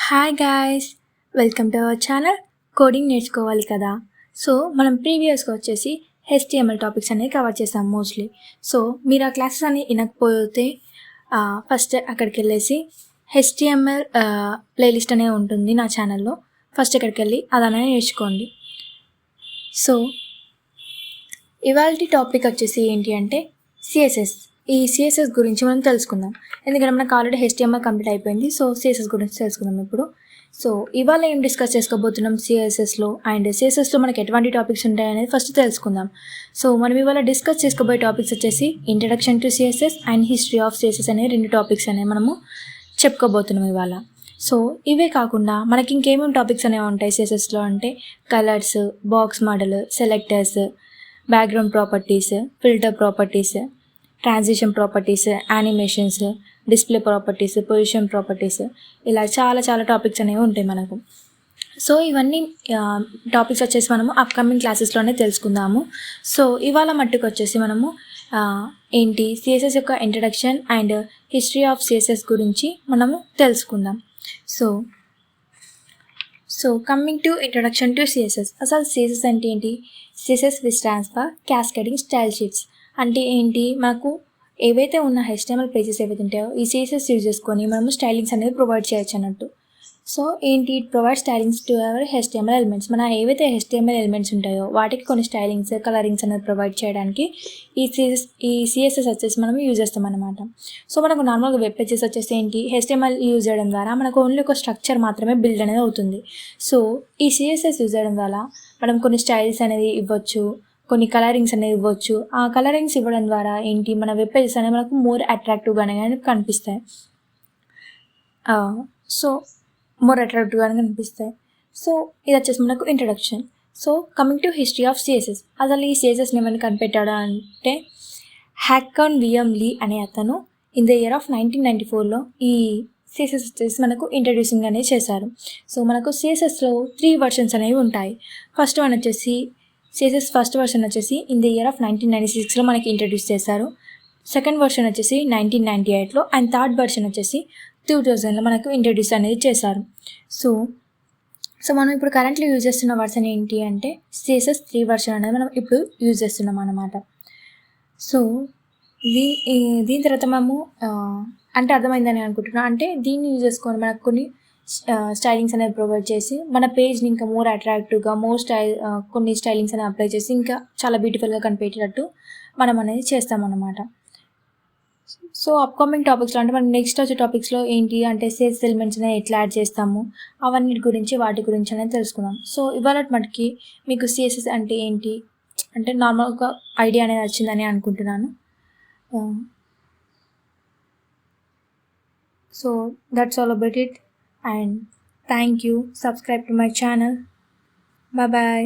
Hi guys, welcome to our channel. Coding నేర్చుకోవాలి కదా. So మనం ప్రీవియస్గా వచ్చేసి HTML టాపిక్స్ అనేవి కవర్ చేసాం మోస్ట్లీ. సో మీరు ఆ క్లాసెస్ అని వినకపోతే ఫస్ట్ అక్కడికి వెళ్ళేసి HTML ప్లేలిస్ట్ అనేది ఉంటుంది నా ఛానల్లో. ఫస్ట్ అక్కడికి వెళ్ళి అదనే నేర్చుకోండి. సో ఇవాళ టాపిక్ వచ్చేసి ఏంటి అంటే సిఎస్ఎస్. ఈ సిఎస్ఎస్ గురించి మనం తెలుసుకుందాం, ఎందుకంటే మనకు ఆల్రెడీ HTML కంప్లీట్ అయిపోయింది. సో సిఎస్ఎస్ గురించి తెలుసుకుందాం ఇప్పుడు. సో ఇవాళ ఏం డిస్కస్ చేసుకోబోతున్నాం సిఎస్ఎస్లో, అండ్ సిఎస్ఎస్లో మనకి ఎటువంటి టాపిక్స్ ఉంటాయనేది ఫస్ట్ తెలుసుకుందాం. సో మనం ఇవాళ డిస్కస్ చేసుకోబోయే టాపిక్స్ వచ్చేసి introduction to CSS and history of CSS అనే రెండు టాపిక్స్ అనేవి మనము చెప్పుకోబోతున్నాం ఇవాళ. సో ఇవే కాకుండా మనకి ఇంకేమేమి టాపిక్స్ అనేవి ఉంటాయి సిఎస్ఎస్లో అంటే colours, box model, selectors, background properties, filter properties, transition properties, animations, display properties, position properties, ఇలా చాలా టాపిక్స్ అనేవి ఉంటాయి మనకు. సో ఇవన్నీ టాపిక్స్ వచ్చేసి మనము అప్కమింగ్ క్లాసెస్లోనే తెలుసుకుందాము. సో ఇవాళ మట్టుకు వచ్చేసి మనము ఏంటి సిఎస్ఎస్ యొక్క introduction and history of CSS గురించి మనము తెలుసుకుందాం. So coming to introduction to CSS. అసలు సిఎస్ఎస్ అంటే ఏంటి? CSS which stands for cascading style sheets. అంటే ఏంటి, మనకు ఏవైతే ఉన్న HTML పేజెస్ ఏవైతే ఉంటాయో ఈ సిఎస్ఎస్ యూజ్ చేసుకొని మనము స్టైలింగ్స్ అనేది ప్రొవైడ్ చేయొచ్చు అన్నట్టు. సో ఏంటి, it provide stylings to our HTML elements. మన ఏవైతే HTML ఎలిమెంట్స్ ఉంటాయో వాటికి కొన్ని స్టైలింగ్స్, కలరింగ్స్ అనేది ప్రొవైడ్ చేయడానికి ఈ సిఎస్ఎస్ వచ్చేసి మనం యూజ్ చేస్తాం అనమాట. సో మనకు నార్మల్గా వెబ్ పేజెస్ వచ్చేసి ఏంటి, HTML యూజ్ చేయడం ద్వారా మనకు ఓన్లీ ఒక స్ట్రక్చర్ మాత్రమే బిల్డ్ అనేది అవుతుంది. సో ఈ సిఎస్ఎస్ యూజ్ చేయడం వల్ల మనం కొన్ని స్టైల్స్ అనేది ఇవ్వచ్చు, కొన్ని కలరింగ్స్ అనేవి ఇవ్వచ్చు. ఆ కలరింగ్స్ ఇవ్వడం ద్వారా ఏంటి, మన వెబ్ పేజెస్ అనేవి మనకు మోర్ అట్రాక్టివ్గానే కనిపిస్తాయి. సో ఇది వచ్చేసి మనకు introduction. So coming to history of CSS. అసలు ఈ సిఎస్ఎస్ని ఏమైనా కనిపెట్టాడా అంటే హ్యాకాన్ విలియం లీ అనే అతను ఇన్ ద ఇయర్ ఆఫ్ 1994లో ఈ సిఎస్ఎస్ వచ్చేసి మనకు ఇంట్రడ్యూసింగ్ అనేది చేశారు. సో మనకు సిఎస్ఎస్లో 3 వర్షన్స్ అనేవి ఉంటాయి. ఫస్ట్ వన్ వచ్చేసి సిఎస్ఎస్ ఫస్ట్ వర్షన్ వచ్చేసి ఇన్ ద ఇయర్ ఆఫ్ 1996లో మనకి ఇంట్రడ్యూస్ చేశారు. సెకండ్ వర్షన్ వచ్చేసి 1998లో, అండ్ థర్డ్ వర్షన్ వచ్చేసి 2000లో మనకు ఇంట్రడ్యూస్ అనేది చేశారు. సో మనం ఇప్పుడు కరెంట్లీ యూజ్ చేస్తున్న వర్షన్ ఏంటి అంటే సిఎస్ఎస్ 3 వర్షన్ అనేది మనం ఇప్పుడు యూజ్ చేస్తున్నాం అన్నమాట. సో దీని తర్వాత మనము అంటే అర్థమైందని అనుకుంటున్నాను. అంటే దీన్ని యూజ్ చేసుకొని మనకు కొన్ని స్టైలింగ్స్ అనేవి ప్రొవైడ్ చేసి మన పేజ్ని ఇంకా మోర్ అట్రాక్టివ్గా కొన్ని స్టైలింగ్స్ అనేవి అప్లై చేసి ఇంకా చాలా బ్యూటిఫుల్గా కనిపించేటట్టు మనం అనేది చేస్తామన్నమాట. సో అప్కమింగ్ టాపిక్స్లో అంటే మనం నెక్స్ట్ వచ్చే టాపిక్స్లో ఏంటి అంటే సిఎస్ఎస్ ఎలిమెంట్స్ అనేవి ఎట్లా యాడ్ చేస్తాము, వాటి గురించి అనేది తెలుసుకుందాం. సో ఇవాళ మటుకి మీకు సిఎస్ఎస్ అంటే ఏంటి అంటే నార్మల్గా ఐడియా అనేది వచ్చిందని అనుకుంటున్నాను. So that's all about it. And thank you. Subscribe to my channel. Bye bye.